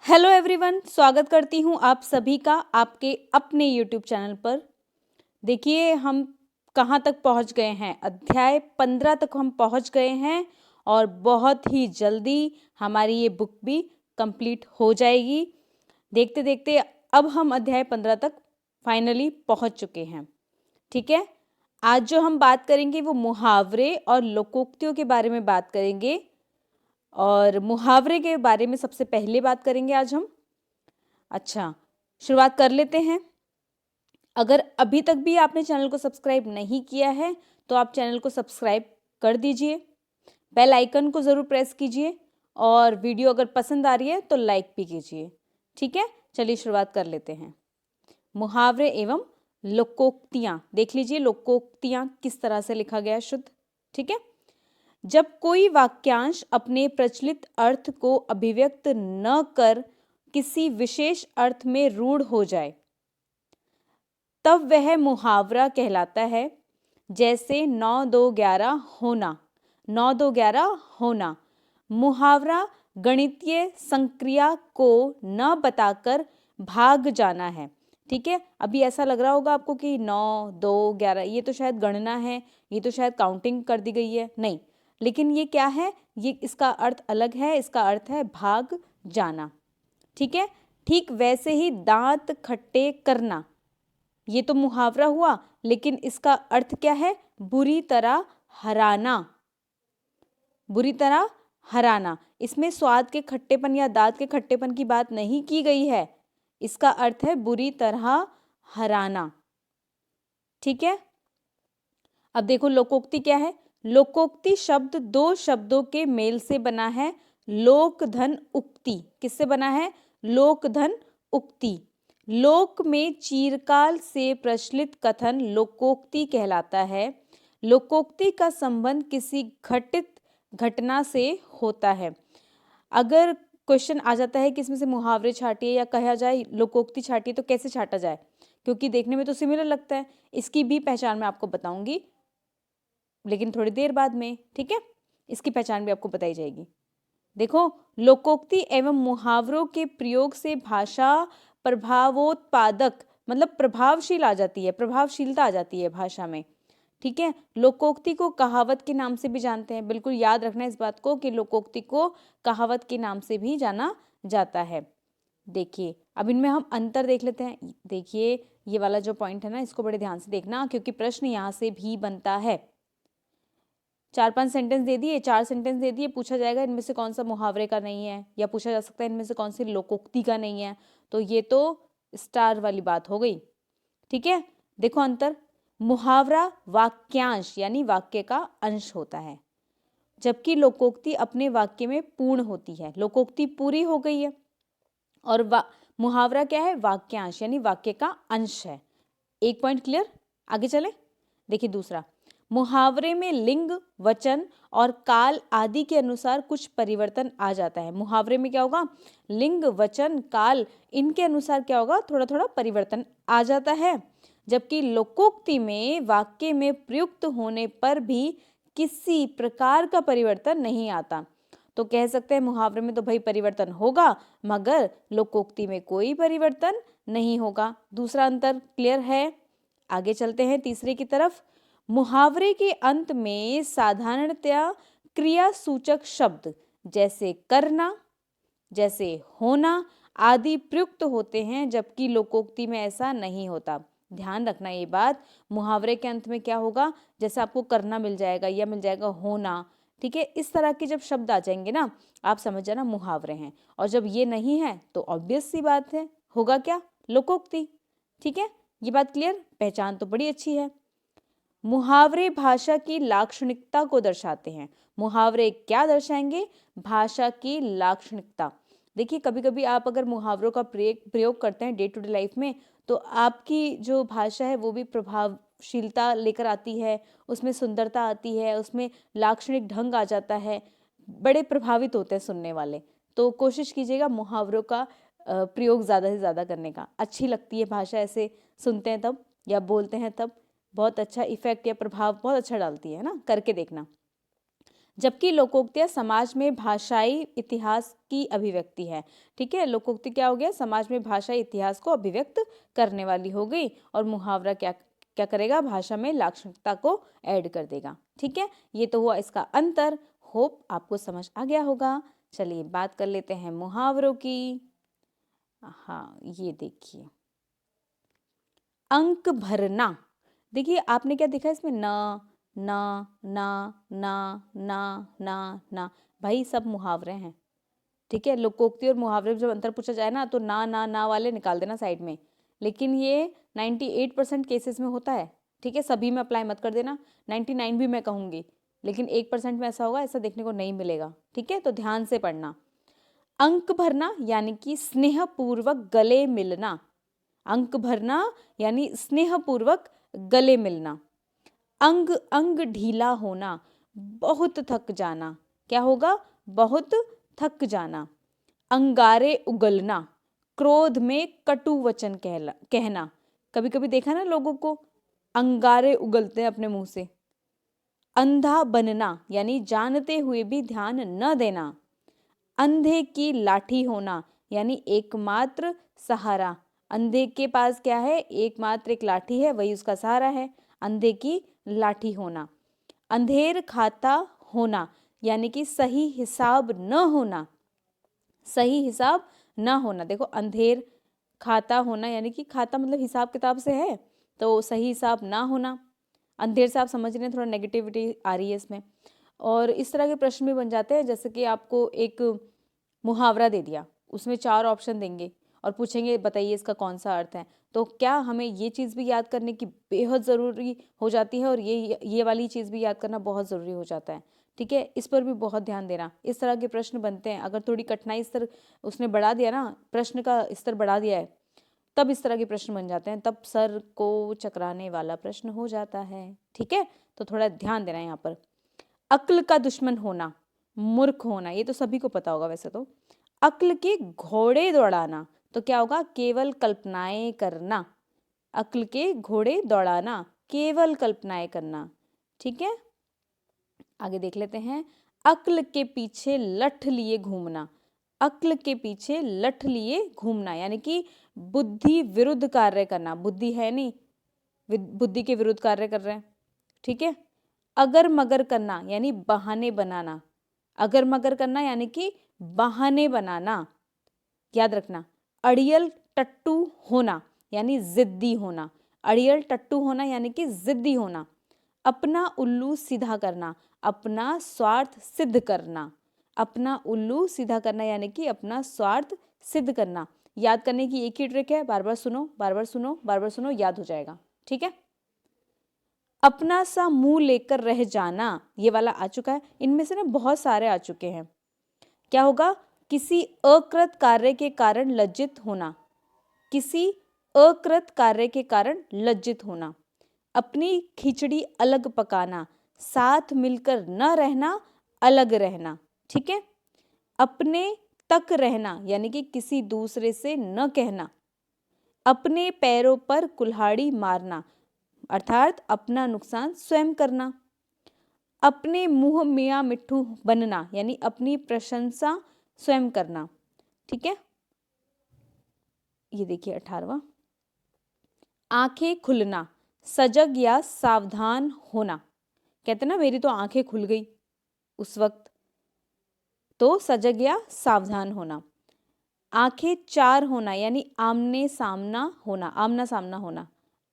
Hello everyone, स्वागत करती हूँ आप सभी का आपके अपने यूट्यूब चैनल पर। देखिए हम कहाँ तक पहुँच गए हैं, अध्याय 15 तक हम पहुँच गए हैं और बहुत ही जल्दी हमारी ये बुक भी कंप्लीट हो जाएगी। देखते देखते अब हम अध्याय 15 तक फाइनली पहुँच चुके हैं। ठीक है, आज जो हम बात करेंगे वो मुहावरे और लोकोक्तियों के बारे में बात करेंगे। और मुहावरे के बारे में सबसे पहले बात करेंगे आज हम। अच्छा, शुरुआत कर लेते हैं। अगर अभी तक भी आपने चैनल को सब्सक्राइब नहीं किया है तो आप चैनल को सब्सक्राइब कर दीजिए, बेल आइकन को ज़रूर प्रेस कीजिए और वीडियो अगर पसंद आ रही है तो लाइक भी कीजिए। ठीक है, चलिए शुरुआत कर लेते हैं। मुहावरे एवं लोकोक्तियाँ देख लीजिए, लोकोक्तियाँ किस तरह से लिखा गया शुद्ध। ठीक है, जब कोई वाक्यांश अपने प्रचलित अर्थ को अभिव्यक्त न कर किसी विशेष अर्थ में रूढ़ हो जाए तब वह मुहावरा कहलाता है। जैसे 9 2 11 होना, 9 2 11 होना। मुहावरा गणितीय संक्रिया को न बताकर भाग जाना है। ठीक है, अभी ऐसा लग रहा होगा आपको कि 9 2 11 ये तो शायद गणना है, ये तो शायद काउंटिंग कर दी गई है। नहीं, लेकिन ये क्या है, ये इसका अर्थ अलग है। इसका अर्थ है भाग जाना। ठीक है, ठीक वैसे ही दांत खट्टे करना, ये तो मुहावरा हुआ, लेकिन इसका अर्थ क्या है, बुरी तरह हराना। बुरी तरह हराना, इसमें स्वाद के खट्टेपन या दांत के खट्टेपन की बात नहीं की गई है। इसका अर्थ है बुरी तरह हराना। ठीक है, अब देखो लोकोक्ति क्या है। लोकोक्ति शब्द दो शब्दों के मेल से बना है। लोक धन उक्ति, किससे बना है, लोक धन उक्ति। लोक में चिरकाल से प्रचलित कथन लोकोक्ति कहलाता है। लोकोक्ति का संबंध किसी घटित घटना से होता है। अगर क्वेश्चन आ जाता है कि इसमें से मुहावरे छाटिए या कहा जाए लोकोक्ति छाटिए तो कैसे छाटा जाए, क्योंकि देखने में तो सिमिलर लगता है। इसकी भी पहचान मैं आपको बताऊंगी, लेकिन थोड़ी देर बाद में। ठीक है, इसकी पहचान भी आपको बताई जाएगी। देखो, लोकोक्ति एवं मुहावरों के प्रयोग से भाषा प्रभावोत्पादक मतलब प्रभावशील आ जाती है, प्रभावशीलता आ जाती है भाषा में। ठीक है, लोकोक्ति को कहावत के नाम से भी जानते हैं। बिल्कुल याद रखना इस बात को कि लोकोक्ति को कहावत के नाम से भी जाना जाता है। देखिए, अब इनमें हम अंतर देख लेते हैं। देखिए, ये वाला जो पॉइंट है ना, इसको बड़े ध्यान से देखना, क्योंकि प्रश्न यहाँ से भी बनता है। 4-5 सेंटेंस दे दिए, 4 सेंटेंस दे दिए, पूछा जाएगा इनमें से कौन सा मुहावरे का नहीं है, या पूछा जा सकता है इनमें से कौन सी लोकोक्ति का नहीं है। तो ये तो स्टार वाली बात हो गई। ठीक है, देखो अंतर। मुहावरा वाक्यांश यानी वाक्य का अंश होता है, जबकि लोकोक्ति अपने वाक्य में पूर्ण होती है। लोकोक्ति पूरी हो गई है और मुहावरा क्या है, वाक्यांश यानी वाक्य का अंश है। एक पॉइंट क्लियर, आगे चले। देखिए दूसरा, मुहावरे में लिंग, वचन और काल आदि के अनुसार कुछ परिवर्तन आ जाता है। मुहावरे में क्या होगा, लिंग, वचन, काल, इनके अनुसार क्या होगा, थोड़ा थोड़ा परिवर्तन आ जाता है। जबकि लोकोक्ति में वाक्य में प्रयुक्त होने पर भी किसी प्रकार का परिवर्तन नहीं आता। तो कह सकते हैं मुहावरे में तो भाई परिवर्तन होगा, मगर लोकोक्ति में कोई परिवर्तन नहीं होगा। दूसरा अंतर क्लियर है। आगे चलते हैं तीसरे की तरफ। मुहावरे के अंत में साधारणतया क्रिया सूचक शब्द जैसे करना, जैसे होना आदि प्रयुक्त होते हैं, जबकि लोकोक्ति में ऐसा नहीं होता। ध्यान रखना ये बात, मुहावरे के अंत में क्या होगा, जैसे आपको करना मिल जाएगा या मिल जाएगा होना। ठीक है, इस तरह के जब शब्द आ जाएंगे ना, आप समझ जाना मुहावरे हैं। और जब ये नहीं है तो ऑब्वियस सी बात है, होगा क्या, लोकोक्ति। ठीक है, ये बात क्लियर, पहचान तो बड़ी अच्छी है। मुहावरे भाषा की लाक्षणिकता को दर्शाते हैं। मुहावरे क्या दर्शाएंगे, भाषा की लाक्षणिकता। देखिए, कभी कभी आप अगर मुहावरों का प्रयोग करते हैं डे टू डे लाइफ में, तो आपकी जो भाषा है वो भी प्रभावशीलता लेकर आती है, उसमें सुंदरता आती है, उसमें लाक्षणिक ढंग आ जाता है, बड़े प्रभावित होते हैं सुनने वाले। तो कोशिश कीजिएगा मुहावरों का प्रयोग ज़्यादा से ज़्यादा करने का। अच्छी लगती है भाषा, ऐसे सुनते हैं तब या बोलते हैं तब बहुत अच्छा इफेक्ट या प्रभाव बहुत अच्छा डालती है ना, करके देखना। जबकि लोकोक्तियाँ समाज में भाषाई इतिहास की अभिव्यक्ति है। ठीक है, लोकोक्ति क्या हो गया, समाज में भाषाई इतिहास को अभिव्यक्त करने वाली हो गई, और मुहावरा क्या क्या करेगा, भाषा में लाक्षणिकता को ऐड कर देगा। ठीक है, ये तो हुआ इसका अंतर। होप आपको समझ आ गया होगा। चलिए बात कर लेते हैं मुहावरों की। हाँ, ये देखिए, अंक भरना। देखिए आपने क्या देखा इसमें, ना ना ना ना ना ना ना, भाई सब मुहावरे हैं। ठीक है, लोकोक्ति और मुहावरे में जब अंतर पूछा जाए ना, तो ना वाले निकाल देना साइड में। लेकिन ये 98% केसेस में होता है। ठीक है, सभी में अप्लाई मत कर देना, 99 भी मैं कहूँगी, लेकिन 1% में ऐसा होगा, ऐसा देखने को नहीं मिलेगा। ठीक है, तो ध्यान से पढ़ना। अंक भरना यानी कि स्नेहपूर्वक गले मिलना। अंक भरना यानी स्नेहपूर्वक गले मिलना। अंग अंग ढीला होना, बहुत थक जाना। क्या होगा, बहुत थक जाना। अंगारे उगलना, क्रोध में कटु वचन कहना। कभी कभी देखा ना लोगों को, अंगारे उगलते हैं अपने मुंह से। अंधा बनना यानी जानते हुए भी ध्यान न देना। अंधे की लाठी होना यानी एकमात्र सहारा। अंधे के पास क्या है, एकमात्र एक लाठी है, वही उसका सहारा है। अंधे की लाठी होना। अंधेर खाता होना यानी कि सही हिसाब न होना। सही हिसाब न होना, देखो अंधेर खाता होना यानी कि खाता मतलब हिसाब किताब से है, तो सही हिसाब ना होना। अंधेर से आप समझ रहे हैं, थोड़ा नेगेटिविटी आ रही है इसमें। और इस तरह के प्रश्न भी बन जाते हैं, जैसे कि आपको एक मुहावरा दे दिया, उसमें 4 ऑप्शन देंगे और पूछेंगे बताइए इसका कौन सा अर्थ है। तो क्या हमें ये चीज़ भी याद करने की बेहद ज़रूरी हो जाती है, और ये वाली चीज़ भी याद करना बहुत ज़रूरी हो जाता है। ठीक है, इस पर भी बहुत ध्यान देना। इस तरह के प्रश्न बनते हैं, अगर थोड़ी कठिनाई स्तर उसने बढ़ा दिया ना, प्रश्न का स्तर बढ़ा दिया है, तब इस तरह के प्रश्न बन जाते हैं, तब सर को चकराने वाला प्रश्न हो जाता है। ठीक है, तो थोड़ा ध्यान देना यहाँ पर। अक्ल का दुश्मन होना, मूर्ख होना, ये तो सभी को पता होगा वैसे तो। अक्ल के घोड़े दौड़ाना, तो क्या होगा, केवल कल्पनाएं करना। अक्ल के घोड़े दौड़ाना, केवल कल्पनाएं करना। ठीक है, आगे देख लेते हैं। अक्ल के पीछे लठ लिए घूमना। अक्ल के पीछे लठ लिए घूमना यानी कि बुद्धि विरुद्ध कार्य करना। बुद्धि है नहीं, बुद्धि के विरुद्ध कार्य कर रहे हैं। ठीक है, अगर मगर करना यानी बहाने बनाना। अगर मगर करना यानी कि बहाने बनाना, याद रखना। अड़ियल टट्टू होना यानी जिद्दी होना। अड़ियल टट्टू होना यानी कि जिद्दी होना। अपना उल्लू सीधा करना, अपना स्वार्थ सिद्ध करना। अपना उल्लू सीधा करना यानी कि अपना स्वार्थ सिद्ध करना। याद करने की एक ही ट्रिक है, बार बार सुनो, बार बार सुनो, बार बार सुनो, याद हो जाएगा। ठीक है, अपना सा मुंह लेकर रह जाना, ये वाला आ चुका है। इनमें से ना बहुत सारे आ चुके हैं। क्या होगा, किसी अकृत कार्य के कारण लज्जित होना। किसी अकृत कार्य के कारण लज्जित होना। अपनी खिचड़ी अलग पकाना, साथ मिलकर न रहना, अलग रहना। ठीक है, अपने तक रहना यानी कि किसी दूसरे से न कहना। अपने पैरों पर कुल्हाड़ी मारना अर्थात अपना नुकसान स्वयं करना। अपने मुंह मियाँ मिट्ठू बनना यानी अपनी प्रशंसा स्वयं करना। ठीक है, ये देखिए 18वां। आंखें खुलना, सजग या सावधान होना। कहते ना मेरी तो आंखें खुल गई उस वक्त, तो सजग या सावधान होना। आंखें चार होना यानी आमने सामना होना, आमना सामना होना।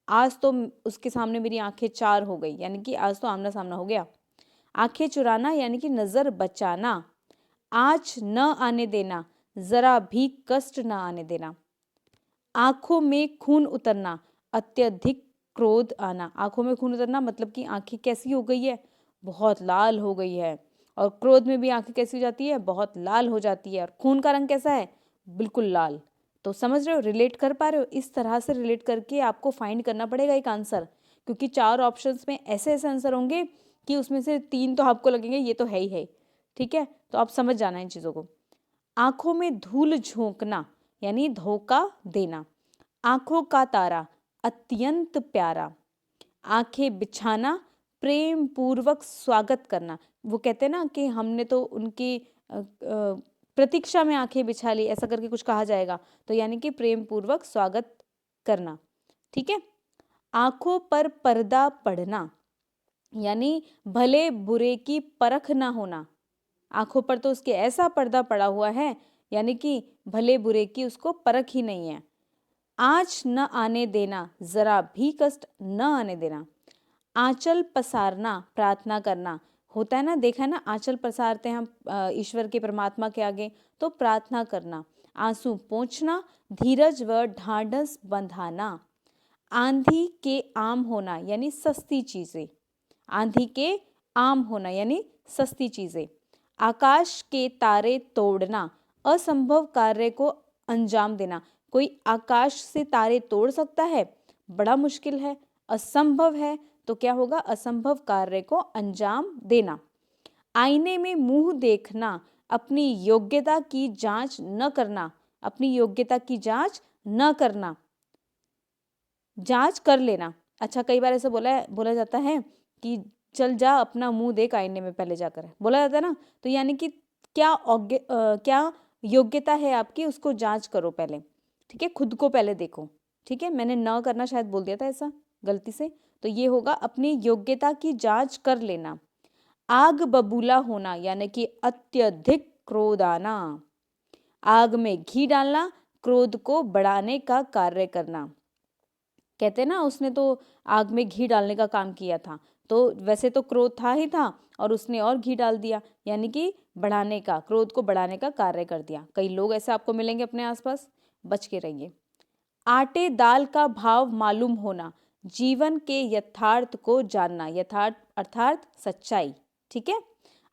आज तो उसके सामने मेरी आंखें चार हो गई यानी कि आज तो आमना सामना हो गया। आंखें चुराना यानी कि नजर बचाना। आँच न आने देना, जरा भी कष्ट न आने देना। आंखों में खून उतरना, अत्यधिक क्रोध आना। आंखों में खून उतरना मतलब कि आंखें कैसी हो गई है, बहुत लाल हो गई है। और क्रोध में भी आंखें कैसी हो जाती है, बहुत लाल हो जाती है। और खून का रंग कैसा है, बिल्कुल लाल। तो समझ रहे हो, रिलेट कर पा रहे हो। इस तरह से रिलेट करके आपको फाइंड करना पड़ेगा एक आंसर, क्योंकि 4 ऑप्शंस में ऐसे ऐसे आंसर होंगे कि उसमें से 3 तो आपको लगेंगे ये तो है ही है। ठीक है, तो आप समझ जाना इन चीज़ों को। आंखों में धूल झोंकना यानी धोखा देना। आंखों का तारा, अत्यंत प्यारा। आंखें बिछाना, प्रेम पूर्वक स्वागत करना। वो कहते हैं ना कि हमने तो उनकी प्रतीक्षा में आंखें बिछा ली, ऐसा करके कुछ कहा जाएगा। तो यानी कि प्रेम पूर्वक स्वागत करना। ठीक है। आंखों पर पर्दा पड़ना, यानी भले बुरे की परख ना होना। आंखों पर तो उसके ऐसा पर्दा पड़ा हुआ है, यानी कि भले बुरे की उसको परख ही नहीं है। आँच न आने देना, जरा भी कष्ट न आने देना। आंचल पसारना, प्रार्थना करना। होता है ना, देखा है ना, आंचल पसारते हैं हम ईश्वर के, परमात्मा के आगे, तो प्रार्थना करना। आंसू पोंछना, धीरज व ढाढ़स बंधाना। आंधी के आम होना, यानी सस्ती चीजें। आंधी के आम होना यानी सस्ती चीजें। आकाश के तारे तोड़ना, असंभव कार्य को अंजाम देना। कोई आकाश से तारे तोड़ सकता है? बड़ा मुश्किल है, असंभव है, तो क्या होगा? असंभव कार्य को अंजाम देना। आईने में मुंह देखना, अपनी योग्यता की जांच न करना। अपनी योग्यता की जांच न करना, जांच कर लेना। अच्छा, कई बार ऐसा बोला जाता है कि चल जा अपना मुंह देख आईने में पहले जाकर, बोला जाता है ना। तो यानी कि क्या योग्यता है आपकी, उसको जांच करो पहले। ठीक है, खुद को पहले देखो। ठीक है, मैंने न करना शायद बोल दिया था ऐसा गलती से, तो ये होगा अपनी योग्यता की जांच कर लेना। आग बबूला होना, यानी कि अत्यधिक क्रोध आना। आग में घी डालना, क्रोध को बढ़ाने का कार्य करना। कहते हैं ना, उसने तो आग में घी डालने का काम किया था, तो वैसे तो क्रोध था ही था और उसने और घी डाल दिया, यानी कि बढ़ाने का, क्रोध को बढ़ाने का कार्य कर दिया। कई लोग ऐसे आपको मिलेंगे अपने आसपास, बच के रहिए। आटे दाल का भाव मालूम होना, जीवन के यथार्थ को जानना। यथार्थ अर्थात सच्चाई। ठीक है,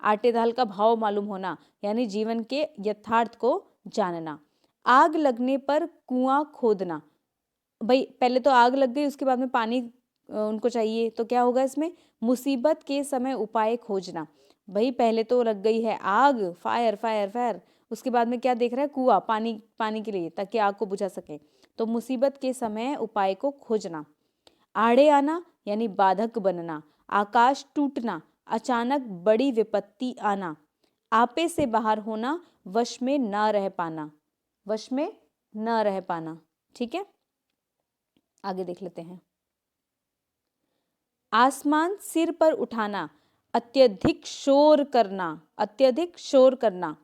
आटे दाल का भाव मालूम होना यानी जीवन के यथार्थ को जानना। आग लगने पर कुआं खोदना। भाई पहले तो आग लग गई, उसके बाद में पानी उनको चाहिए, तो क्या होगा इसमें? मुसीबत के समय उपाय खोजना। भाई पहले तो लग गई है आग, फायर फायर फायर, उसके बाद में क्या देख रहा है? कुआं, पानी, पानी के लिए, ताकि आग को बुझा सके। तो मुसीबत के समय उपाय को खोजना। आड़े आना यानी बाधक बनना। आकाश टूटना, अचानक बड़ी विपत्ति आना। आपे से बाहर होना, वश में न रह पाना। वश में न रह पाना। ठीक है, आगे देख लेते हैं। आसमान सिर पर उठाना, अत्यधिक शोर करना। अत्यधिक शोर करना।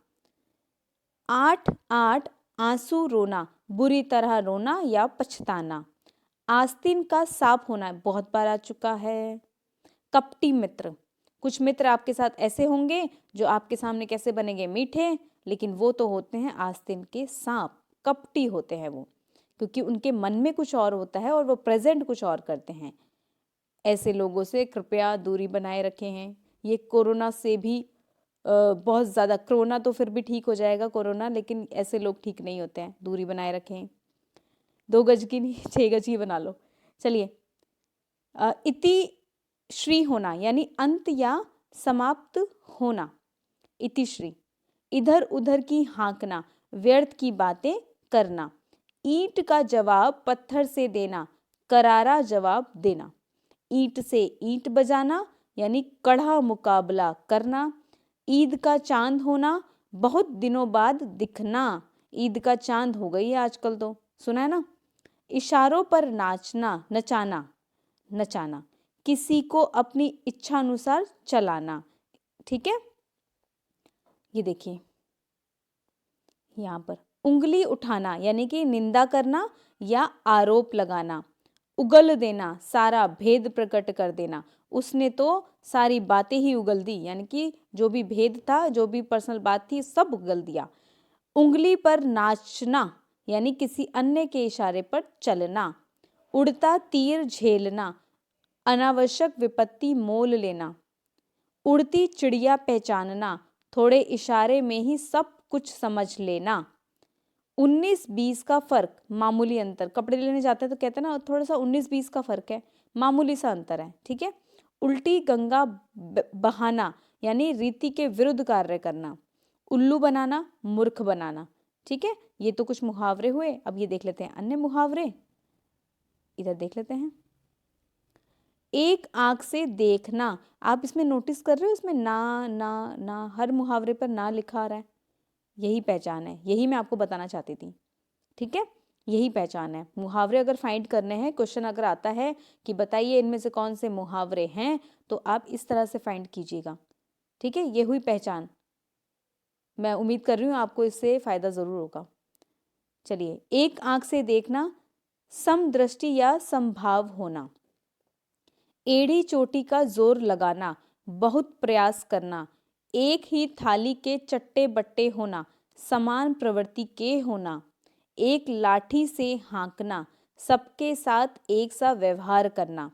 आठ आठ आंसू रोना, बुरी तरह रोना या पछताना। आस्तीन का सांप होना, बहुत बार आ चुका है। कपटी मित्र, कुछ मित्र आपके साथ ऐसे होंगे जो आपके सामने कैसे बनेंगे? मीठे, लेकिन वो तो होते हैं आस्तीन के सांप, कपटी होते हैं वो, क्योंकि उनके मन में कुछ और होता है और वो प्रेजेंट कुछ और करते हैं। ऐसे लोगों से कृपया दूरी बनाए रखें हैं। ये कोरोना से भी बहुत ज़्यादा, कोरोना तो फिर भी ठीक हो जाएगा कोरोना, लेकिन ऐसे लोग ठीक नहीं होते हैं। दूरी बनाए रखें, 2 गज की नहीं 6 गज की बना लो। चलिए, इति श्री होना यानी अंत या समाप्त होना। इतिश्री, इधर उधर की हाँकना, व्यर्थ की बातें करना। ईंट का जवाब पत्थर से देना, करारा जवाब देना। ईंट से ईंट बजाना यानी कड़ा मुकाबला करना। ईद का चांद होना, बहुत दिनों बाद दिखना। ईद का चांद हो गई है आजकल, तो सुना है ना। इशारों पर नाचना, नचाना, नचाना। किसी को अपनी इच्छा अनुसार चलाना। ठीक है, ये देखिए यहाँ पर उंगली उठाना यानी कि निंदा करना या आरोप लगाना। उगल देना, सारा भेद प्रकट कर देना। उसने तो सारी बातें ही उगल दी, यानी कि जो भी भेद था, जो भी पर्सनल बात थी, सब उगल दिया। उंगली पर नाचना यानी किसी अन्य के इशारे पर चलना। उड़ता तीर झेलना, अनावश्यक विपत्ति मोल लेना। उड़ती चिड़िया पहचानना, थोड़े इशारे में ही सब कुछ समझ लेना। 19-20 का फर्क, मामूली अंतर। कपड़े लेने जाते हैं तो कहते हैं ना, थोड़ा सा 19-20 का फर्क है, मामूली सा अंतर है। ठीक है, उल्टी गंगा बहाना यानी रीति के विरुद्ध कार्य करना। उल्लू बनाना, मूर्ख बनाना। ठीक है, ये तो कुछ मुहावरे हुए। अब ये देख लेते हैं अन्य मुहावरे, इधर देख लेते हैं। एक आंख से देखना, आप इसमें नोटिस कर रहे हो, इसमें ना ना ना, हर मुहावरे पर ना लिखा आ रहा है। यही पहचान है, यही मैं आपको बताना चाहती थी। ठीक है, यही पहचान है। मुहावरे अगर फाइंड करने हैं, क्वेश्चन अगर आता है कि बताइए इनमें से कौन से मुहावरे हैं, तो आप इस तरह से फाइंड कीजिएगा। ठीक है, ये हुई पहचान। मैं उम्मीद कर रही हूँ आपको इससे फ़ायदा ज़रूर होगा। चलिए, एक आंख से देखना, समदृष्टि या समभाव होना, एड़ी चोटी का जोर लगाना, बहुत प्रयास करना, एक ही थाली के चट्टे बट्टे होना, समान प्रवृत्ति के होना, एक लाठी से हाँकना, सबके साथ एक सा व्यवहार करना,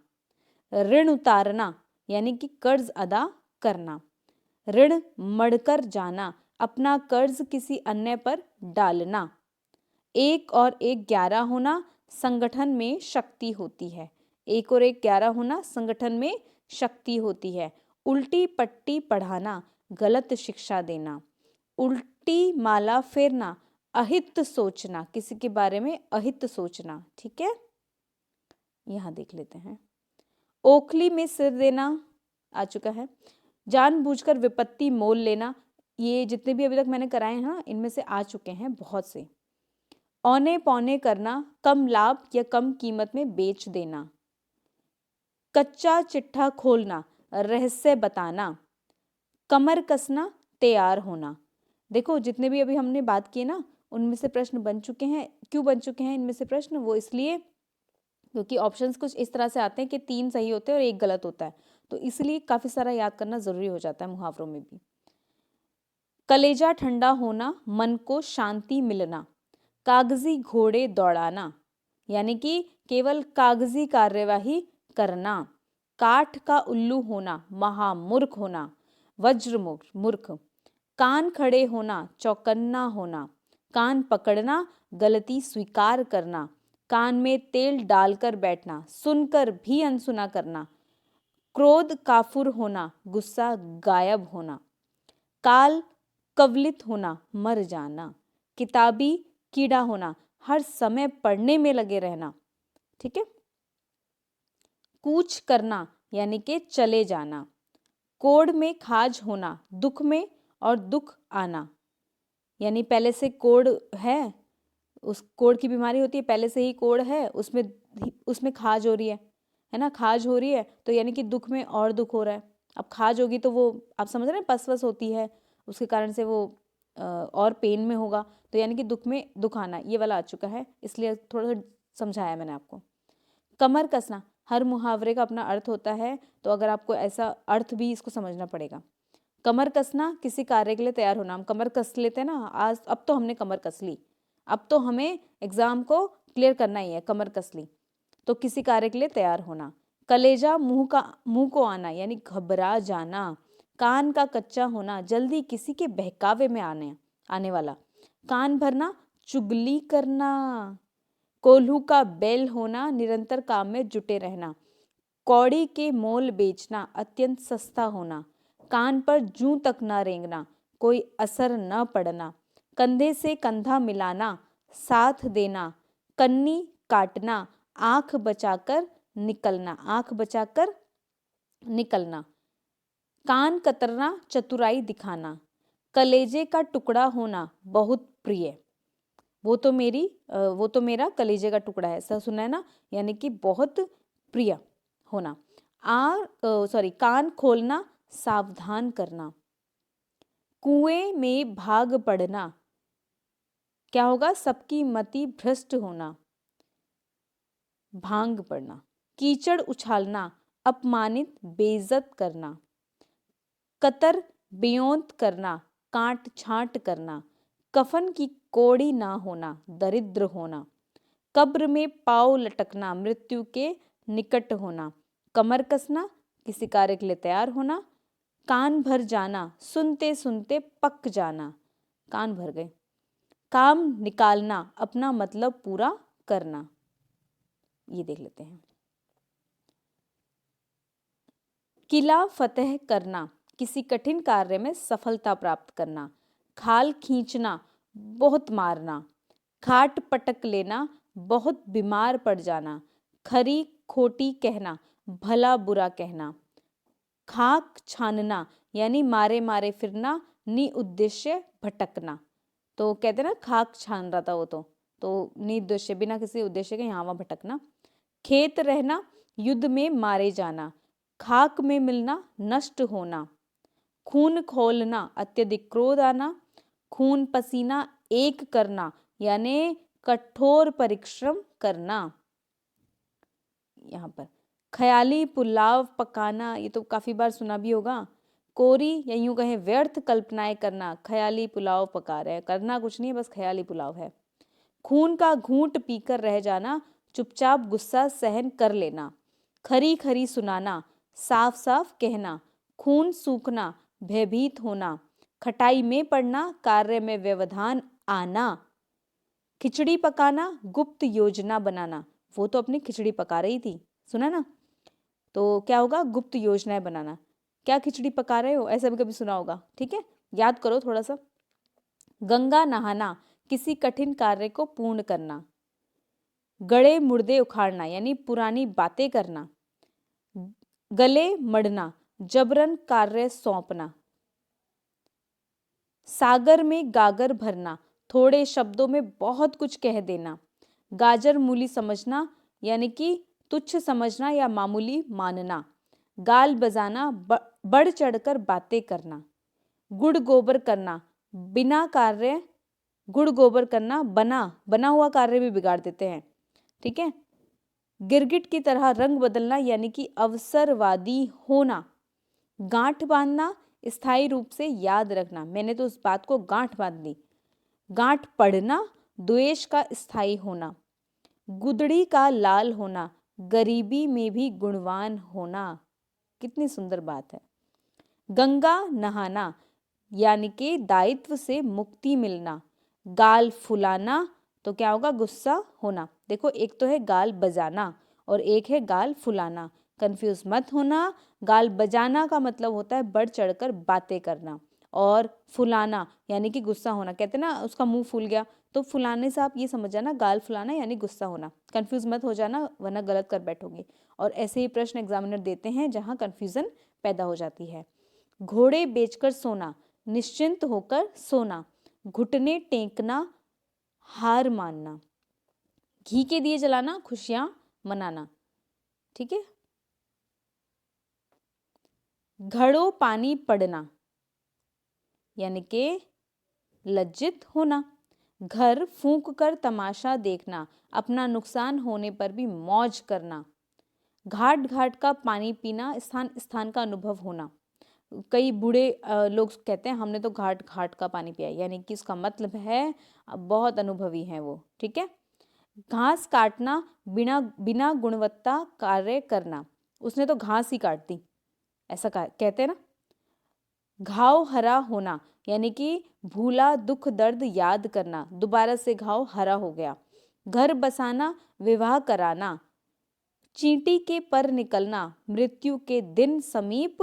ऋण उतारना यानी कि कर्ज अदा करना, ऋण मढ़कर जाना, अपना कर्ज किसी अन्य पर डालना, एक और एक 11 होना, संगठन में शक्ति होती है। एक और एक 11 होना, संगठन में शक्ति होती है। उल्टी पट्टी पढ़ाना, गलत शिक्षा देना, उल्टी माला फेरना, अहित सोचना, किसी के बारे में अहित सोचना। ठीक है, यहाँ देख लेते हैं। ओखली में सिर देना आ चुका है। जानबूझकर विपत्ति मोल लेना, ये जितने भी अभी तक मैंने कराए हैं ना, इनमें से आ चुके हैं बहुत से। औने पौने करना, कम लाभ या कम कीमत में बेच देना, कच्चा चिट्ठा खोलना, रहस्य बताना, कमर कसना, तैयार होना। देखो, जितने भी अभी हमने बात की ना, उनमें से प्रश्न बन चुके हैं। क्यों बन चुके हैं इनमें से प्रश्न? वो इसलिए क्योंकि ऑप्शंस कुछ इस तरह से आते हैं कि 3 सही होते हैं और 1 गलत होता है, तो इसलिए काफ़ी सारा याद करना ज़रूरी हो जाता है मुहावरों में भी। कलेजा ठंडा होना, मन को शांति मिलना, कागजी घोड़े दौड़ाना, यानी कि केवल कागजी कार्यवाही करना, काठ का उल्लू होना, महामूर्ख होना, वज्र मूर्ख, कान खड़े होना, चौकन्ना होना, कान पकड़ना, गलती स्वीकार करना, कान में तेल डालकर बैठना, सुनकर भी अनसुना करना, क्रोध काफुर होना, गुस्सा गायब होना, काल कवलित होना, मर जाना, किताबी कीड़ा होना, हर समय पढ़ने में लगे रहना। ठीक है, कूच करना यानी कि चले जाना, कोढ़ में खाज होना, दुख में और दुख आना, यानी पहले से कोढ़ है, उस कोढ़ की बीमारी होती है, पहले से ही कोढ़ है, उसमें खाज हो रही है ना, खाज हो रही है तो यानी कि दुख में और दुख हो रहा है। अब खाज होगी तो वो आप समझ रहे हैं, पस वस होती है, उसके कारण से वो और पेन में होगा, तो यानी कि दुख में दुख आना, ये वाला आ चुका है, इसलिए थोड़ा सा समझाया मैंने आपको। कमर कसना, हर मुहावरे का अपना अर्थ होता है, तो अगर आपको ऐसा अर्थ भी इसको समझना पड़ेगा। कमर कसना, किसी कार्य के लिए तैयार होना, हम कमर कस लेते हैं ना, आज अब तो हमने कमर कस ली, अब तो हमें एग्जाम को क्लियर करना ही है, कमर कस ली, तो किसी कार्य के लिए तैयार होना। कलेजा मुंह को आना यानी घबरा जाना, कान का कच्चा होना, जल्दी किसी के बहकावे में आने वाला, कान भरना, चुगली करना, कोल्हू का बैल होना, निरंतर काम में जुटे रहना, कौड़ी के मोल बेचना, अत्यंत सस्ता होना, कान पर जूं तक न रेंगना, कोई असर न पड़ना, कंधे से कंधा मिलाना, साथ देना, कन्नी काटना, आंख बचाकर निकलना, आंख बचाकर निकलना, कान कतरना, चतुराई दिखाना, कलेजे का टुकड़ा होना, बहुत प्रिय, वो तो मेरा कलेजे का टुकड़ा है, ऐसा सुना है ना, यानी कि बहुत प्रिय होना। कान खोलना, सावधान करना, कुएं में भाग पड़ना, क्या होगा, सबकी मति भ्रष्ट होना, भांग पड़ना, कीचड़ उछालना, अपमानित बेइज्जत करना, कतर बेयोंत करना, काट छांट करना, कफन की कोड़ी ना होना, दरिद्र होना, कब्र में पाँव लटकना, मृत्यु के निकट होना, कमर कसना, किसी कार्य के लिए तैयार होना, कान भर जाना, सुनते सुनते पक जाना, कान भर गए, काम निकालना, अपना मतलब पूरा करना। ये देख लेते हैं। किला फतेह करना, किसी कठिन कार्य में सफलता प्राप्त करना, खाल खींचना, बहुत मारना, खाट पटक लेना, बहुत बीमार पड़ जाना, खरी खोटी कहना, भला बुरा कहना। खाक छानना यानी मारे मारे फिरना, नि उद्देश्य भटकना। तो कहते हैं ना खाक छान रहा था वो, तो नि उद्देश्य, बिना किसी उद्देश्य के यहाँ वहाँ भटकना। खेत रहना, युद्ध में मारे जाना। खाक में मिलना, नष्ट होना। खून खोलना, अत्यधिक क्रोध आना। खून पसीना एक करना यानी कठोर परिश्रम करना। यहाँ पर ख्याली पुलाव पकाना, ये तो काफी बार सुना भी होगा। कोरी या यूं कहें व्यर्थ कल्पनाएं करना, ख्याली पुलाव पका रहे हैं, करना कुछ नहीं है, बस ख्याली पुलाव है। खून का घूंट पीकर रह जाना, चुपचाप गुस्सा सहन कर लेना। खरी खरी सुनाना, साफ साफ कहना। खून सूखना, भयभीत होना। खटाई में पड़ना, कार्य में व्यवधान आना। खिचड़ी पकाना, गुप्त योजना बनाना। वो तो अपनी खिचड़ी पका रही थी, सुना ना, तो क्या होगा, गुप्त योजनाएं बनाना। क्या खिचड़ी पका रहे हो, ऐसा भी कभी सुना होगा, ठीक है, याद करो थोड़ा सा। गंगा नहाना, किसी कठिन कार्य को पूर्ण करना। गड़े मुर्दे उखाड़ना यानी पुरानी बातें करना। गले मड़ना, जबरन कार्य सौंपना। सागर में गागर भरना, थोड़े शब्दों में बहुत कुछ कह देना। गाजर मूली समझना यानी कि तुच्छ समझना या मामूली मानना। गाल बजाना, बढ़ चढ़कर बातें करना। गुड़ गोबर करना, बिना कार्य, गुड़ गोबर करना, बना हुआ कार्य भी बिगाड़ देते हैं, ठीक है। गिरगिट की तरह रंग बदलना यानी कि अवसरवादी होना। गांठ बांधना, स्थायी रूप से याद रखना, मैंने तो उस बात को गांठ बांध ली। गांठ पढ़ना, द्वेष का स्थायी होना। गुदड़ी का लाल होना, गरीबी में भी गुणवान होना। कितनी सुंदर बात है। गंगा नहाना यानी कि दायित्व से मुक्ति मिलना। गाल फुलाना, तो क्या होगा, गुस्सा होना। देखो एक तो है गाल बजाना और एक है गाल फुलाना, कंफ्यूज मत होना। गाल बजाना का मतलब होता है बढ़ चढ़कर बातें करना, और फुलाना यानी कि गुस्सा होना। कहते ना उसका मुंह फूल गया, तो फुलाने से आप ये समझ जाना गाल फुलाना यानी गुस्सा होना। कंफ्यूज मत हो जाना वरना गलत कर बैठोगे, और ऐसे ही प्रश्न एग्जामिनर देते हैं जहां कंफ्यूजन पैदा हो जाती है। घोड़े बेचकर सोना, निश्चिंत होकर सोना। घुटने टेकना, हार मानना। घी के दिए जलाना, खुशियां मनाना, ठीक है। घड़ों पानी पड़ना यानी कि लज्जित होना। घर फूंक कर तमाशा देखना, अपना नुकसान होने पर भी मौज करना। घाट घाट का पानी पीना, स्थान स्थान का अनुभव होना। कई बूढ़े लोग कहते हैं हमने तो घाट घाट का पानी पिया, यानी कि इसका मतलब है बहुत अनुभवी हैं वो, ठीक है। घास काटना, बिना बिना गुणवत्ता कार्य करना, उसने तो घास ही काट दी, ऐसा कहते हैं ना। घाव हरा होना यानी कि भूला दुख दर्द याद करना, दोबारा से घाव हरा हो गया। घर बसाना, विवाह कराना। चींटी के पर निकलना, मृत्यु के दिन समीप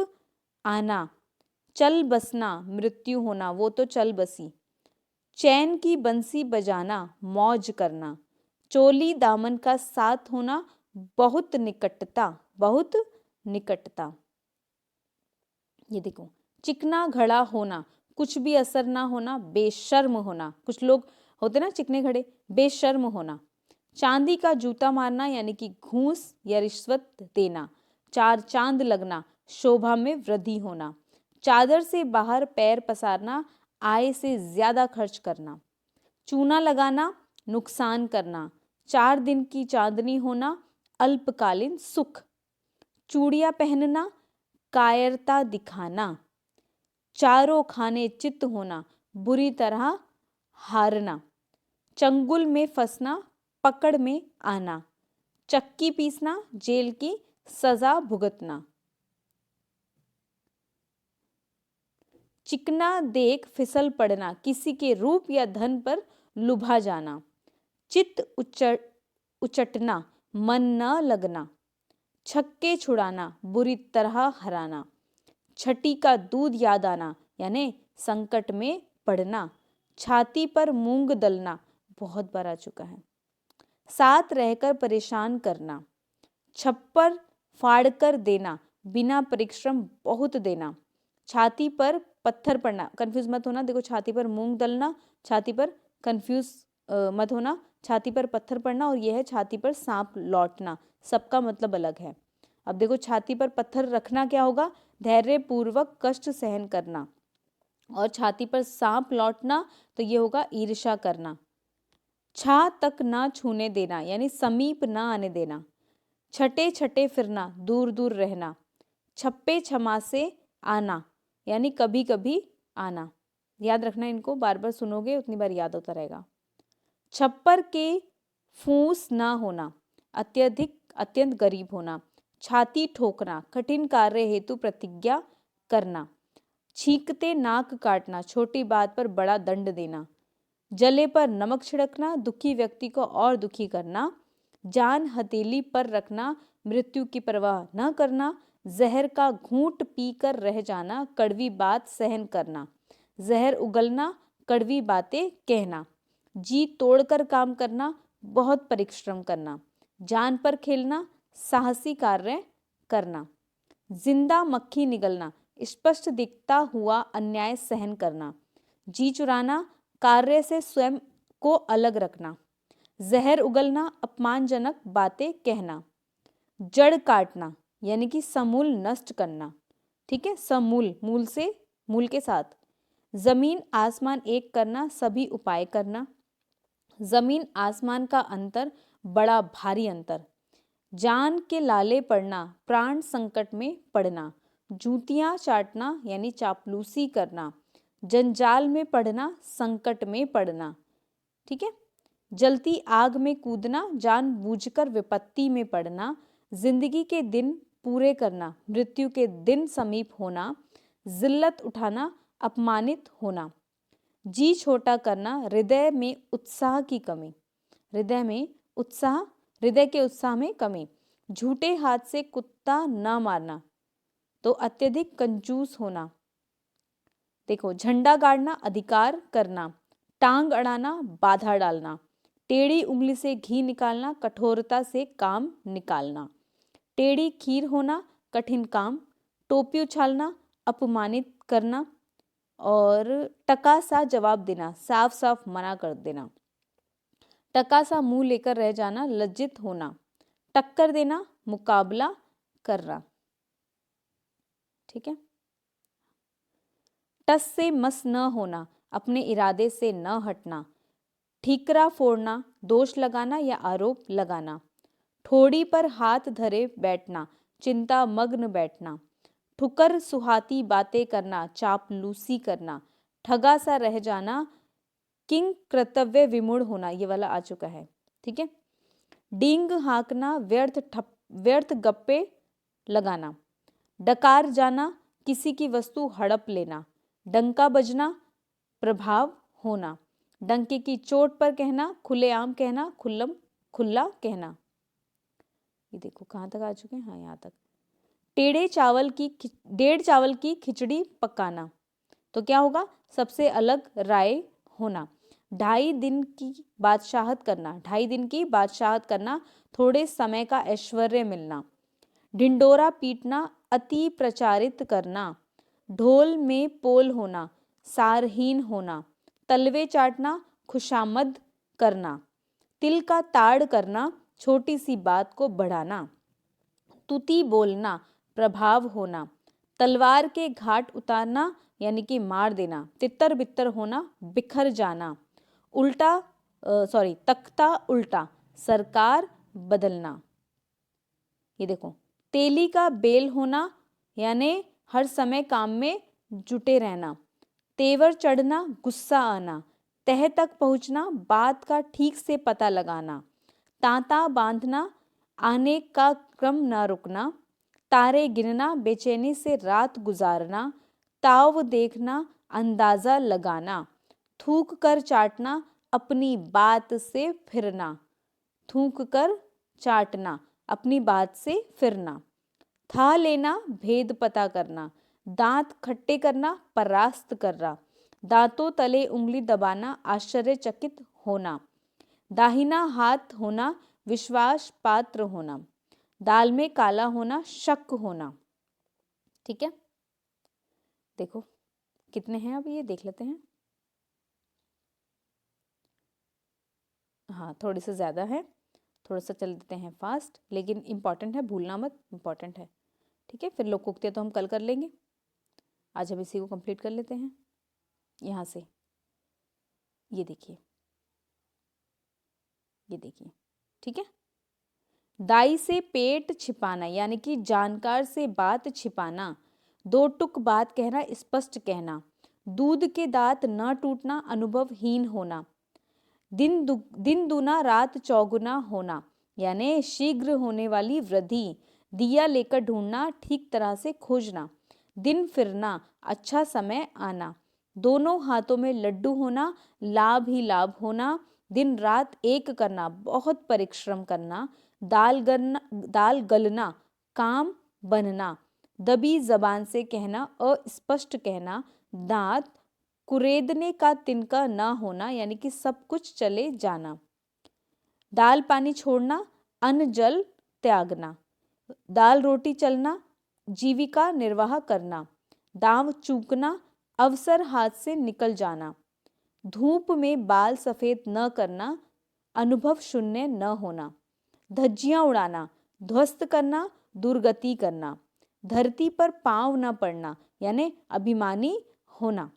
आना। चल बसना, मृत्यु होना, वो तो चल बसी। चैन की बंसी बजाना, मौज करना। चोली दामन का साथ होना, बहुत निकटता, बहुत निकटता। ये देखो, चिकना घड़ा होना, कुछ भी असर ना होना, बेशर्म होना। कुछ लोग होते ना चिकने घड़े, बेशर्म होना। चांदी का जूता मारना यानी कि घूस या रिश्वत देना। चार चांद लगना, शोभा में वृद्धि होना। चादर से बाहर पैर पसारना, आय से ज्यादा खर्च करना। चूना लगाना, नुकसान करना। 4 दिन की चांदनी होना, अल्पकालीन सुख। चूड़ियां पहनना, कायरता दिखाना। चारों खाने चित्त होना, बुरी तरह हारना। चंगुल में फंसना, पकड़ में आना। चक्की पीसना, जेल की सजा भुगतना। चिकना देख फिसल पड़ना, किसी के रूप या धन पर लुभा जाना। चित्त उचटना, मन न लगना। छक्के छुड़ाना, बुरी तरह हराना। छठी का दूध याद आना यानी संकट में पड़ना। छाती पर मूंग दलना, बहुत बार आ चुका है। साथ रहकर परेशान करना। छप्पर फाड़कर देना, बिना परिश्रम बहुत देना। छाती पर पत्थर पड़ना, कंफ्यूज मत होना, देखो छाती पर मूंग दलना, छाती पर कंफ्यूज मत होना, छाती पर पत्थर पड़ना, और यह है छाती पर सांप लौटना, सबका मतलब अलग है। अब देखो छाती पर पत्थर रखना क्या होगा, धैर्य पूर्वक कष्ट सहन करना, और छाती पर सांप लौटना तो ये होगा ईर्ष्या करना। छा तक ना छूने देना यानी समीप ना आने देना। छटे छटे फिरना, दूर दूर रहना। छप्पे छमा से आना यानी कभी कभी आना। याद रखना, इनको बार बार सुनोगे उतनी बार याद होता रहेगा। छप्पर के फूस ना होना, अत्यंत गरीब होना। छाती ठोकना, कठिन कार्य हेतु प्रतिज्ञा करना। छींकते नाक काटना, छोटी बात पर बड़ा दंड देना। जले पर नमक छिड़कना, दुखी व्यक्ति को और दुखी करना। जान हथेली पर रखना, मृत्यु की परवाह न करना। जहर का घूंट पीकर रह जाना, कड़वी बात सहन करना। जहर उगलना, कड़वी बातें कहना। जी तोड़कर काम करना, बहुत परिश्रम करना। जान पर खेलना, साहसी कार्य करना। जिंदा मक्खी निगलना, स्पष्ट दिखता हुआ अन्याय सहन करना। जी चुराना, कार्य से स्वयं को अलग रखना। जहर उगलना, अपमानजनक बातें कहना। जड़ काटना यानी कि समूल नष्ट करना, ठीक है, समूल, मूल से, मूल के साथ। जमीन आसमान एक करना, सभी उपाय करना। जमीन आसमान का अंतर, बड़ा भारी अंतर। जान के लाले पड़ना, प्राण संकट में पड़ना। जूतियां चाटना यानी चापलूसी करना। जंजाल में पड़ना, संकट में पड़ना, ठीक है। जलती आग में कूदना, जानबूझकर विपत्ति में पड़ना। जिंदगी के दिन पूरे करना, मृत्यु के दिन समीप होना। जिल्लत उठाना, अपमानित होना। जी छोटा करना, हृदय में उत्साह की कमी, हृदय के उत्साह में कमी। झूठे हाथ से कुत्ता न मारना, तो अत्यधिक कंजूस होना। देखो, झंडा गाड़ना, अधिकार करना। टांग अड़ाना, बाधा डालना। टेढ़ी उंगली से घी निकालना, कठोरता से काम निकालना। टेढ़ी खीर होना, कठिन काम। टोपी उछालना, अपमानित करना। और टका सा जवाब देना, साफ साफ मना कर देना। टका सा मुंह लेकर रह जाना, लज्जित होना। टक्कर देना, मुकाबला करना, ठीक है। टस से मस न होना, अपने इरादे से न हटना। ठीकरा फोड़ना, दोष लगाना या आरोप लगाना। ठोड़ी पर हाथ धरे बैठना, चिंता मग्न बैठना। ठुकर सुहाती बातें करना, चापलूसी करना। ठगा सा रह जाना, किंग कर्तव्य विमूढ़ होना, ये वाला आ चुका है, ठीक है। डींग हाँकना, व्यर्थ गप्पे लगाना। डकार जाना, किसी की वस्तु हड़प लेना। डंका बजना, प्रभाव होना। डंके की चोट पर कहना, खुलेआम कहना, खुला कहना। ये देखो कहाँ तक आ चुके हैं, हाँ यहाँ तक। डेढ़ चावल की खिचड़ी पकाना, तो क्या होगा, सबसे अलग राय होना। 2.5 दिन की बादशाहत करना, थोड़े समय का ऐश्वर्य मिलना। ढिंडोरा पीटना, अति प्रचारित करना। ढोल में पोल होना, सारहीन होना। तलवे चाटना, खुशामद करना। तिल का ताड़ करना, छोटी सी बात को बढ़ाना। तुति बोलना, प्रभाव होना। तलवार के घाट उतारना यानी कि मार देना। तितर बितर होना, बिखर जाना। तख्ता उल्टा, सरकार बदलना। ये देखो, तेली का बेल होना यानी हर समय काम में जुटे रहना। तेवर चढ़ना, गुस्सा आना। तह तक पहुंचना, बात का ठीक से पता लगाना। तांता बांधना, आने का क्रम न रुकना। तारे गिनना, बेचैनी से रात गुजारना। ताव देखना, अंदाजा लगाना। थूक कर चाटना, अपनी बात से फिरना। थूक कर चाटना, अपनी बात से फिरना। था लेना, भेद पता करना। दांत खट्टे करना, परास्त करना। दांतों तले उंगली दबाना, आश्चर्यचकित होना। दाहिना हाथ होना, विश्वास पात्र होना। दाल में काला होना, शक होना। ठीक है, देखो कितने हैं अब ये देख लेते हैं। हाँ, थोड़े से ज़्यादा है, थोड़ा सा चल देते हैं फास्ट, लेकिन इम्पॉर्टेंट है, भूलना मत, इम्पॉर्टेंट है। ठीक है, फिर लोकोक्तियाँ तो हम कल कर लेंगे, आज हम इसी को कंप्लीट कर लेते हैं। यहाँ से ये देखिए, ये देखिए, ठीक है। दाई से पेट छिपाना यानी कि जानकार से बात छिपाना, दो टुक बात कहना, स्पष्ट कहना, दूध के दांत न टूटना, अनुभवहीन होना, दिन दूना रात चौगुना होना यानी शीघ्र होने वाली वृद्धि, दिया लेकर ढूंढना, ठीक तरह से खोजना, दिन फिरना, अच्छा समय आना, दोनों हाथों में लड्डू होना, लाभ ही लाभ होना, दिन रात एक करना, बहुत परिश्रम करना, दाल गलना, काम बनना, दबी जबान से कहना, अस्पष्ट कहना, दांत कुरेदने का तिनका न होना यानी कि सब कुछ चले जाना, दाल पानी छोड़ना, अन्न जल त्यागना, दाल रोटी चलना, जीविका निर्वाह करना, दांव चूकना, अवसर हाथ से निकल जाना, धूप में बाल सफेद न करना, अनुभव शून्य न होना, धज्जियां उड़ाना, ध्वस्त करना, दुर्गति करना, धरती पर पांव न पड़ना यानी अभिमानी होना।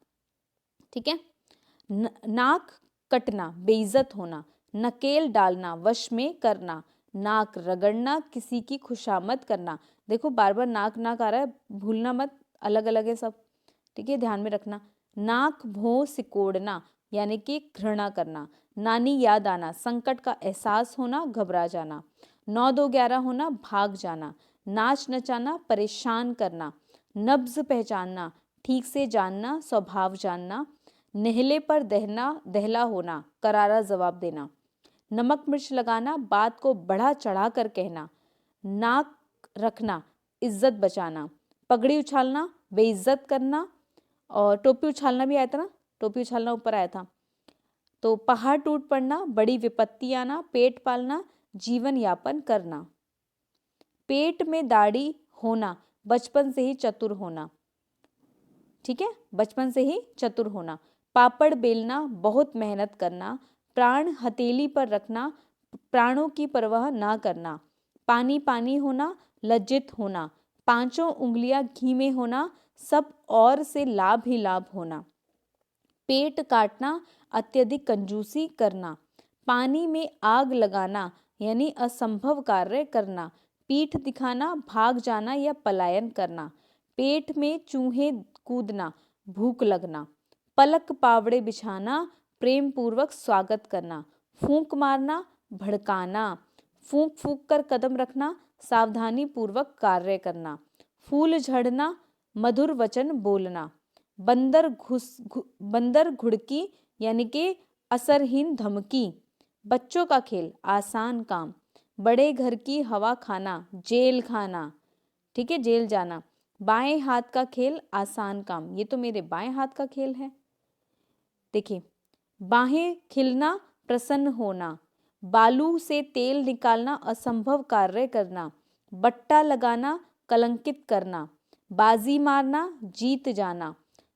ठीक है, नाक कटना, बेइज्जत होना, नकेल डालना, वश में करना, नाक रगड़ना, किसी की खुशामद करना। देखो बार बार नाक नाक आ रहा है, भूलना मत, अलग अलग है सब। ठीक है, ध्यान में रखना। नाक भों सिकोड़ना यानी कि घृणा करना, नानी याद आना, संकट का एहसास होना, घबरा जाना, 9-2-11 होना, भाग जाना, नाच नचाना, परेशान करना, नब्ज पहचानना, ठीक से जानना, स्वभाव जानना, नेहले पर दहला होना, करारा जवाब देना, नमक मिर्च लगाना, बात को बढ़ा चढ़ा कर कहना, नाक रखना, इज्जत बचाना, पगड़ी उछालना, बेइज्जत करना, और टोपी उछालना भी आया था ना, टोपी उछालना ऊपर आया था। तो पहाड़ टूट पड़ना, बड़ी विपत्ति आना, पेट पालना, जीवन यापन करना, पेट में दाढ़ी होना, बचपन से ही चतुर होना। ठीक है, बचपन से ही चतुर होना, पापड़ बेलना, बहुत मेहनत करना, प्राण हथेली पर रखना, प्राणों की परवाह ना करना, पानी पानी होना, लज्जित होना, पांचों उंगलियां घी में होना, सब और से लाभ ही लाभ होना, पेट काटना, अत्यधिक कंजूसी करना, पानी में आग लगाना यानी असंभव कार्य करना, पीठ दिखाना, भाग जाना या पलायन करना, पेट में चूहे कूदना, भूख लगना, पलक पावड़े बिछाना, प्रेम पूर्वक स्वागत करना, फूंक मारना, भड़काना, फूंक फूंक कर कदम रखना, सावधानी पूर्वक कार्य करना, फूल झड़ना, मधुर वचन बोलना, बंदर घुड़की यानी कि असरहीन धमकी, बच्चों का खेल, आसान काम, बड़े घर की हवा खाना, जेल खाना। ठीक है, जेल जाना, बाएं हाथ का खेल, आसान काम, ये तो मेरे बाएं हाथ का खेल है। देखिए, बाहें खिलना, प्रसन्न होना, बालू से तेल निकालना, असंभव कार्य करना, बट्टा लगाना, कलंकित करना, बाजी मारना, जीत जाना,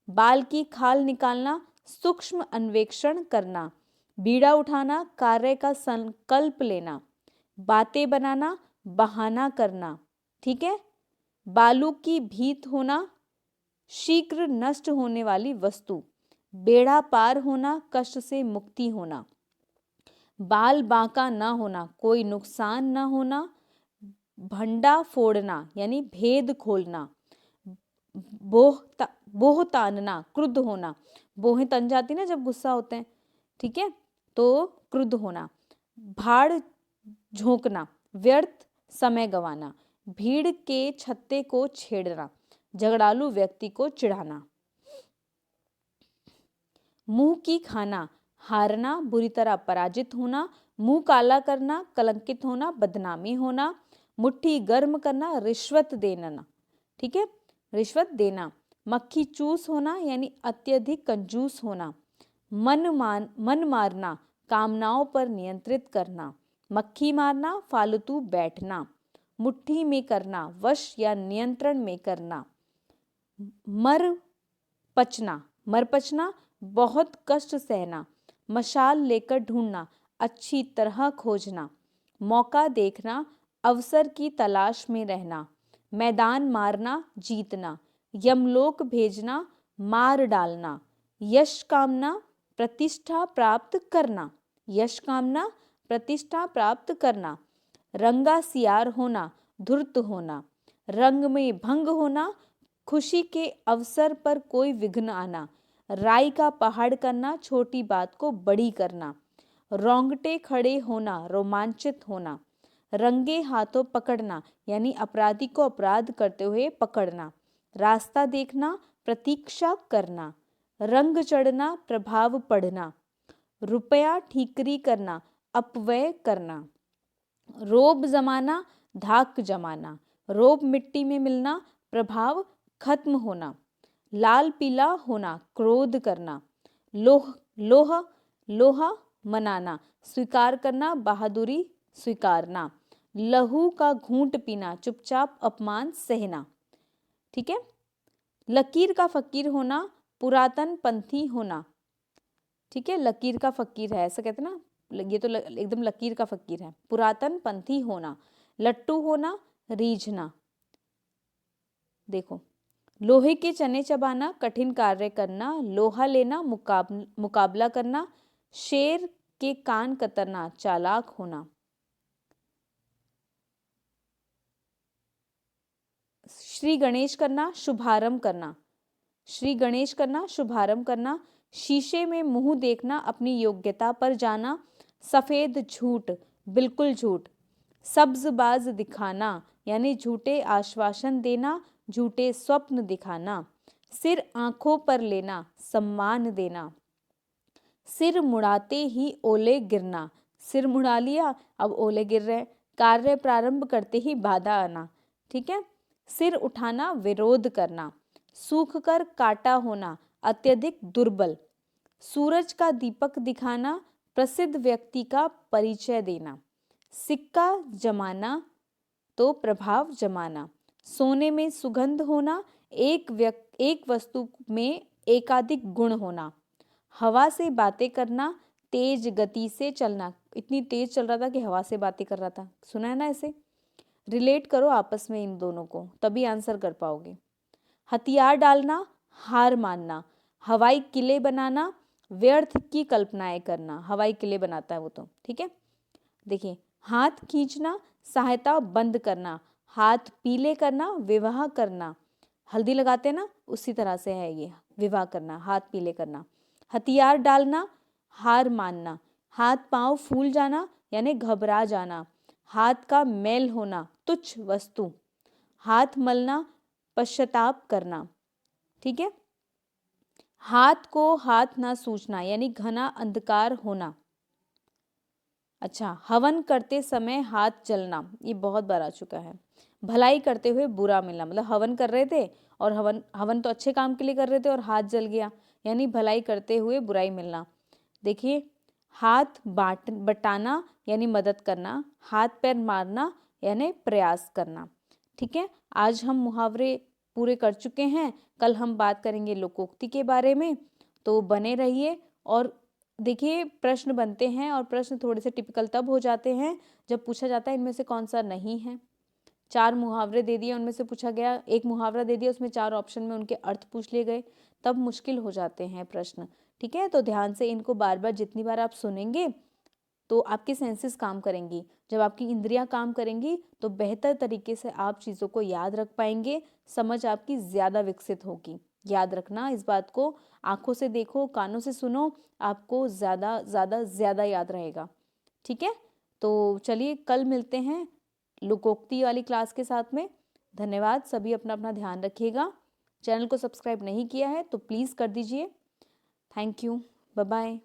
बाल की खाल निकालना, सूक्ष्म अन्वेषण करना, बीड़ा उठाना, कार्य का संकल्प लेना, बातें बनाना, बहाना करना। ठीक है, बालू की भीत होना, शीघ्र नष्ट होने वाली वस्तु, बेड़ा पार होना, कष्ट से मुक्ति होना, बाल बांका न होना, कोई नुकसान न होना, भंडा फोड़ना यानी भेद खोलना, बोह तानना, क्रुद्ध होना, बोहें तन जाती ना जब गुस्सा होते हैं। ठीक है, तो क्रुद्ध होना, भाड़ झोंकना, व्यर्थ समय गंवाना, भीड़ के छत्ते को छेड़ना, झगड़ालू व्यक्ति को चिढ़ाना, मुंह की खाना, हारना, बुरी तरह पराजित होना, मुंह काला करना, कलंकित होना, बदनामी होना, मुट्ठी गर्म करना, रिश्वत देना। ठीक है, रिश्वत देना, मक्खी चूस होना यानी अत्यधिक कंजूस होना, मन मारना, कामनाओं पर नियंत्रित करना, मक्खी मारना, फालतू बैठना, मुट्ठी में करना, वश या नियंत्रण में करना। मर पचना, बहुत कष्ट सहना। मशाल लेकर ढूंढना, अच्छी तरह खोजना। मौका देखना, अवसर की तलाश में रहना। मैदान मारना, जीतना। यमलोक भेजना, मार डालना। यश कामना, प्रतिष्ठा प्राप्त करना। यश कामना, प्रतिष्ठा प्राप्त करना। रंगा सियार होना, धूर्त होना। रंग में भंग होना, खुशी के अवसर पर कोई विघ्न आना। राई का पहाड़ करना, छोटी बात को बड़ी करना। रोंगटे खड़े होना, रोमांचित होना। रंगे हाथों पकड़ना, यानी अपराधी को अपराध करते हुए पकड़ना। रास्ता देखना, प्रतीक्षा करना। रंग चढ़ना, प्रभाव पढ़ना। रुपया ठीकरी करना, अपव्यय करना। रोब जमाना, धाक जमाना। रोब मिट्टी में मिलना, प्रभाव खत्म होना। लाल पीला होना, क्रोध करना। लोहा मनाना, स्वीकार करना, बहादुरी स्वीकारना। लहू का घूंट पीना, चुपचाप अपमान सहना। ठीक है। लकीर का फकीर होना, पुरातन पंथी होना। ठीक है, लकीर का फकीर है ऐसा कहते ना, ये तो एकदम लकीर का फकीर है। पुरातन पंथी होना। लट्टू होना, रीझना। देखो, लोहे के चने चबाना, कठिन कार्य करना। लोहा लेना, मुकाबला करना। शेर के कान कतरना, चालाक होना। श्री गणेश करना, शुभारंभ करना। श्री गणेश करना, शुभारंभ करना। शीशे में मुंह देखना, अपनी योग्यता पर जाना। सफेद झूठ, बिल्कुल झूठ। सब्जबाज दिखाना, यानी झूठे आश्वासन देना, झूठे स्वप्न दिखाना। सिर आंखों पर लेना, सम्मान देना। सिर मुड़ाते ही ओले गिरना, सिर मुड़ा लिया अब ओले गिर रहे। कार्य प्रारंभ करते ही बाधा आना। ठीक है। सिर उठाना, विरोध करना। सूख कर काटा होना, अत्यधिक दुर्बल। सूरज का दीपक दिखाना, प्रसिद्ध व्यक्ति का परिचय देना। सिक्का जमाना तो प्रभाव जमाना। सोने में सुगंध होना, एक वस्तु में एकाधिक गुण होना। हवा से बातें करना, तेज गति से चलना। इतनी तेज चल रहा था कि हवा से बातें कर रहा था, सुना है ना ऐसे। रिलेट करो आपस में इन दोनों को, तभी आंसर कर पाओगे। हथियार डालना, हार मानना। हवाई किले बनाना, व्यर्थ की कल्पनाएं करना। हवाई किले बनाता है वो तो। ठीक है। देखिए, हाथ खींचना, सहायता बंद करना। हाथ पीले करना, विवाह करना। हल्दी लगाते ना, उसी तरह से है ये, विवाह करना, हाथ पीले करना। हथियार डालना, हार मानना। हाथ पांव फूल जाना, यानी घबरा जाना। हाथ का मैल होना, तुच्छ वस्तु। हाथ मलना, पश्चाताप करना। ठीक है। हाथ को हाथ ना सूझना, यानी घना अंधकार होना। अच्छा, हवन करते समय हाथ जलना, ये बहुत बार आ चुका है। भलाई करते हुए बुरा मिलना, मतलब हवन कर रहे थे और हवन तो अच्छे काम के लिए कर रहे थे और हाथ जल गया, यानी भलाई करते हुए बुराई मिलना। देखिए, हाथ बटाना यानी मदद करना। हाथ पैर मारना यानी प्रयास करना। ठीक है। आज हम मुहावरे पूरे कर चुके हैं, कल हम बात करेंगे लोकोक्ति के बारे में, तो बने रहिए। और देखिए, प्रश्न बनते हैं और प्रश्न थोड़े से टिपिकल तब हो जाते हैं जब पूछा जाता है इनमें से कौन सा नहीं है। 4 मुहावरे दे दिए, उनमें से पूछा गया, एक मुहावरा दे दिया, उसमें 4 ऑप्शन में उनके अर्थ पूछ लिए गए, तब मुश्किल हो जाते हैं प्रश्न। ठीक है। तो ध्यान से इनको बार बार जितनी बार आप सुनेंगे तो आपकी सेंसेस काम करेंगी। जब आपकी इंद्रियां काम करेंगी तो बेहतर तरीके से आप चीज़ों को याद रख पाएंगे, समझ आपकी ज़्यादा विकसित होगी। याद रखना इस बात को, आंखों से देखो, कानों से सुनो, आपको ज़्यादा ज़्यादा ज़्यादा याद रहेगा। ठीक है। तो चलिए, कल मिलते हैं लोकोक्ति वाली क्लास के साथ में। धन्यवाद। सभी अपना अपना ध्यान रखिएगा। चैनल को सब्सक्राइब नहीं किया है तो प्लीज़ कर दीजिए। Thank you. Bye bye.